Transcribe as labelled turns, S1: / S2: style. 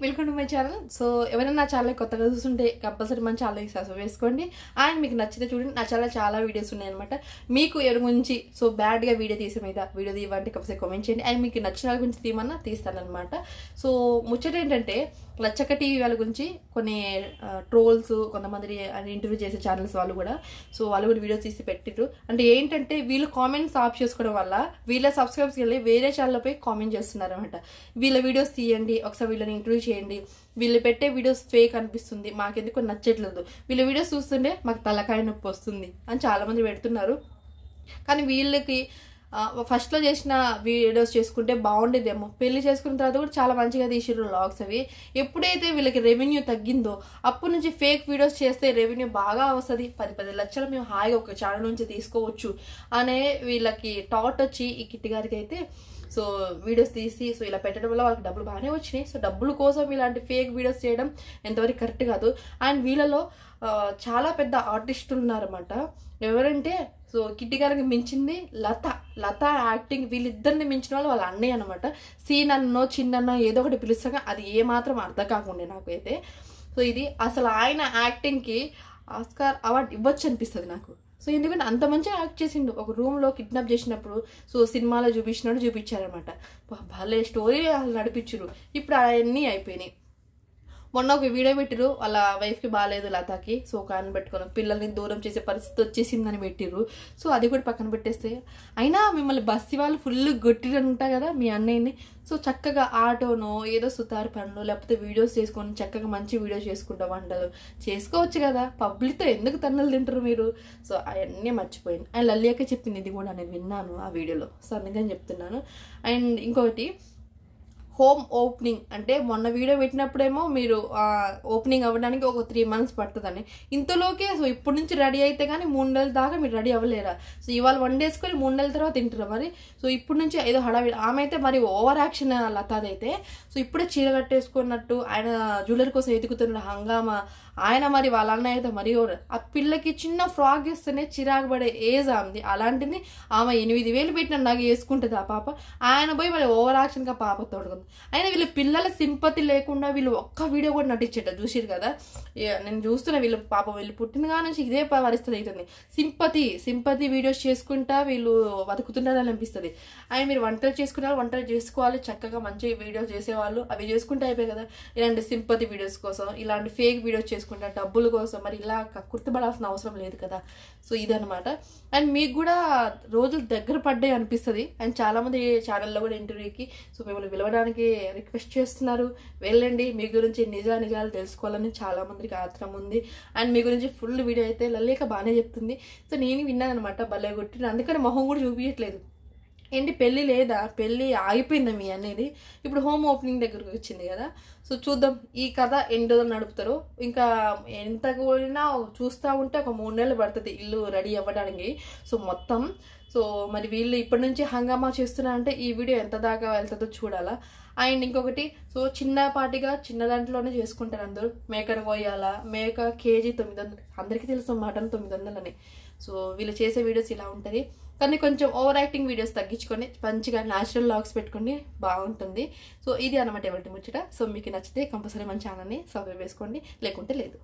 S1: Welcome to my channel. So ఎవరైనా నా channel కొత్తగా చూస్తుంటే కంపల్సరీ మన ఛానల్కి సబ్స్క్రైబ్ చేసుకోండి. అండ్ మీకు నచ్చితే చూడండి, నా ఛానల్ చాలా వీడియోస్ ఉన్నాయన్నమాట. మీకు ఎవరి గురించి సో బ్యాడ్గా వీడియో తీసే మీద వీడియో తీయమంటే కంపల్సరీ కామెంట్ చేయండి. అండ్ మీకు నచ్చిన వాళ్ళ గురించి తీయమన్నా తీస్తానమాట. సో ముచ్చట ఏంటంటే లచ్చక్క టీవీ వాళ్ళ గురించి కొన్ని ట్రోల్స్ కొంతమంది ఇంటర్వ్యూ చేసే ఛానల్స్ వాళ్ళు కూడా వీడియోస్ తీసి పెట్టిరు. అంటే ఏంటంటే వీళ్ళు కామెంట్స్ ఆఫ్ చేసుకోవడం వల్ల వీళ్ళ సబ్స్క్రైబర్స్కి వెళ్ళి వేరే ఛానల్పై కామెంట్ చేస్తున్నారు అనమాట. వీళ్ళ వీడియోస్ తీయండి, ఒకసారి వీళ్ళని ఇంటర్వ్యూ చేయండి, వీళ్ళు పెట్టే వీడియోస్ ఫేక్ అనిపిస్తుంది, మాకెందుకు నచ్చట్లేదు, వీళ్ళ వీడియోస్ చూస్తుంటే మాకు తలకాయ నొప్పి వస్తుంది అని చాలా మంది పెడుతున్నారు. కానీ వీళ్ళకి ఫస్ట్లో చేసిన వీడియోస్ చేసుకుంటే బాగుండేదేమో, పెళ్లి చేసుకున్న తర్వాత కూడా చాలా మంచిగా తీసిర్రు వ్లాగ్స్. అవి ఎప్పుడైతే వీళ్ళకి రెవెన్యూ తగ్గిందో అప్పటి నుంచి ఫేక్ వీడియోస్ చేస్తే రెవెన్యూ బాగా వస్తుంది, 10 లక్షలు మేము హాయిగా ఒక ఛానల్ నుంచి తీసుకోవచ్చు అనే వీళ్ళకి థాట్ వచ్చి ఈ కిట్టి గారికి అయితే సో వీడియోస్ తీసి సో ఇలా పెట్టడం వల్ల వాళ్ళకి డబ్బులు బాగానే వచ్చినాయి. సో డబ్బుల కోసం ఇలాంటి ఫేక్ వీడియోస్ చేయడం ఎంతవరకు కరెక్ట్ కాదు. అండ్ వీళ్ళలో చాలా పెద్ద ఆర్టిస్టులు ఉన్నారన్నమాట. ఎవరంటే సో కిట్టి గారికి మించింది లత యాక్టింగ్, వీళ్ళిద్దరిని మించిన వాళ్ళు వాళ్ళ అన్నయ్య అనమాట. సీన్ అన్నో చిన్నన్నో ఏదో ఒకటి పిలుస్తాగా అది ఏమాత్రం అర్థం కాకుండా నాకైతే. సో ఇది అసలు ఆయన యాక్టింగ్కి ఆస్కార్ అవార్డు ఇవ్వచ్చు అనిపిస్తుంది నాకు. సో ఎందుకంటే అంత మంచిగా యాక్ట్ చేసిండు. ఒక రూమ్లో కిడ్నాప్ చేసినప్పుడు సో సినిమాలో చూపించారనమాట. భలే స్టోరీ నడిపించారు. ఇప్పుడు అవన్నీ అయిపోయినాయి. మొన్న ఒక వీడియో పెట్టిరు, వాళ్ళ వైఫ్కి బాగాలేదు లతాకి, సో ఒక ఆయన పెట్టుకుని పిల్లల్ని దూరం చేసే పరిస్థితి వచ్చేసిందని పెట్టిరు. సో అది కూడా పక్కన పెట్టేస్తే అయినా మిమ్మల్ని బస్సి వాళ్ళు ఫుల్ గొట్టిరంటా కదా మీ అన్నయ్యని. సో చక్కగా ఆటోనో ఏదో సుతారు పనులు లేకపోతే వీడియోస్ చేసుకొని చక్కగా మంచి వీడియోస్ చేసుకుంటా వంటలు చేసుకోవచ్చు కదా, పబ్లిక్తో ఎందుకు తన్నులు తింటారు మీరు? సో అవన్నీ మర్చిపోయింది. అండ్ లల్లియక్క చెప్పింది ఇది కూడా నేను విన్నాను ఆ వీడియోలో, సో అందుకని చెప్తున్నాను. అండ్ ఇంకొకటి హోమ్ ఓపెనింగ్ అంటే మొన్న వీడియో పెట్టినప్పుడేమో మీరు ఓపెనింగ్ అవ్వడానికి ఒక 3 months పడుతుందని, ఇంతలోకే సో ఇప్పటి నుంచి రెడీ అయితే కానీ 3 నెలల దాకా మీరు రెడీ అవ్వలేరా? సో ఇవాళ 1 day 3 నెలల తర్వాత తింటారా మరి? సో ఇప్పటి నుంచి ఏదో హడావిడి. ఆమె అయితే మరి ఓవర్ యాక్షన్ లతాదైతే. సో ఇప్పుడే చీర కట్టేసుకున్నట్టు ఆయన జ్యువెలరీ కోసం ఎదుగుతున్న హంగామా. ఆయన మరి వాళ్ళ అన్నయ్య అయితే మరి ఆ పిల్లకి చిన్న ఫ్రాక్ ఇస్తేనే చిరాకు పడే ఏజ్ ఆమెది. అలాంటిది ఆమె 8,000 పెట్టిన నాకు వేసుకుంటుంది ఆ పాప. ఆయన పోయి మరి ఓవర్ యాక్షన్గా పాప తోడుకుంది. అయినా వీళ్ళ పిల్లల సింపతి లేకుండా వీళ్ళు ఒక్క వీడియో కూడా నటించేట చూసిరు కదా. నేను చూస్తున్నా వీళ్ళు పాప వీళ్ళు పుట్టినగా నుంచి ఇదే పరిస్థితి అవుతుంది. సింపతి వీడియోస్ చేసుకుంటా వీళ్ళు బతుకుతున్నారని అనిపిస్తుంది. ఆయన మీరు వంటలు చేసుకున్నారు, వంటలు చేసుకోవాలి, చక్కగా మంచి వీడియోస్ చేసేవాళ్ళు అవి చేసుకుంటే అయిపోయి కదా. ఇలాంటి సింపతి వీడియోస్ కోసం ఇలాంటి ఫేక్ వీడియోస్ చేసుకుంటా డబ్బుల కోసం మరి ఇలా కుర్తుపడాల్సిన అవసరం లేదు కదా. సో ఇదనమాట. అండ్ మీకు కూడా రోజులు దగ్గర పడ్డాయి అనిపిస్తుంది. అండ్ చాలామంది ఛానల్లో కూడా ఇంటర్వ్యూకి సో మిమ్మల్ని పిలవడానికి రిక్వెస్ట్ చేస్తున్నారు, వెళ్ళండి, మీ గురించి నిజాలు తెలుసుకోవాలని చాలా మందికి ఆత్రం ఉంది. అండ్ మీ గురించి ఫుల్ వీడియో అయితే లల్లిక బాగానే చెప్తుంది. సో నేను విన్నాను అనమాట, భలే కొట్టిన, అందుకని మొహం కూడా చూపించట్లేదు. ఏంటి పెళ్ళి లేదా, పెళ్ళి ఆగిపోయిందా మీ అనేది? ఇప్పుడు హోమ్ ఓపెనింగ్ దగ్గరకు వచ్చింది కదా. సో చూద్దాం ఈ కథ ఎన్ని రోజులు నడుపుతారో. ఇంకా ఎంత కూడినా చూస్తూ ఉంటే ఒక 3 నెలలు పడుతుంది ఇల్లు రెడీ అవ్వడానికి. సో మొత్తం సో మరి వీళ్ళు ఇప్పటి నుంచి హంగామా చేస్తున్నారంటే ఈ వీడియో ఎంత దాకా వెళ్తుందో చూడాలా. అండ్ ఇంకొకటి సో చిన్నపాటిగా చిన్న దాంట్లోనే చేసుకుంటారు అందరూ. మేకను కోయాలా, మేక కేజీ 900, అందరికీ తెలుసు మటన్ 900 అని. సో వీళ్ళు చేసే వీడియోస్ ఇలా ఉంటుంది. కానీ కొంచెం ఓవర్ యాక్టింగ్ వీడియోస్ తగ్గించుకొని మంచిగా న్యాచురల్ వ్లాగ్స్ పెట్టుకొని బాగుంటుంది. సో ఇది అనమాట ఎవరి ముచ్చట. సో మీకు నచ్చితే కంపల్సరీ మన ఛానల్ని సబ్స్క్రైబ్ చేసుకోండి, లేకుంటే లేదు.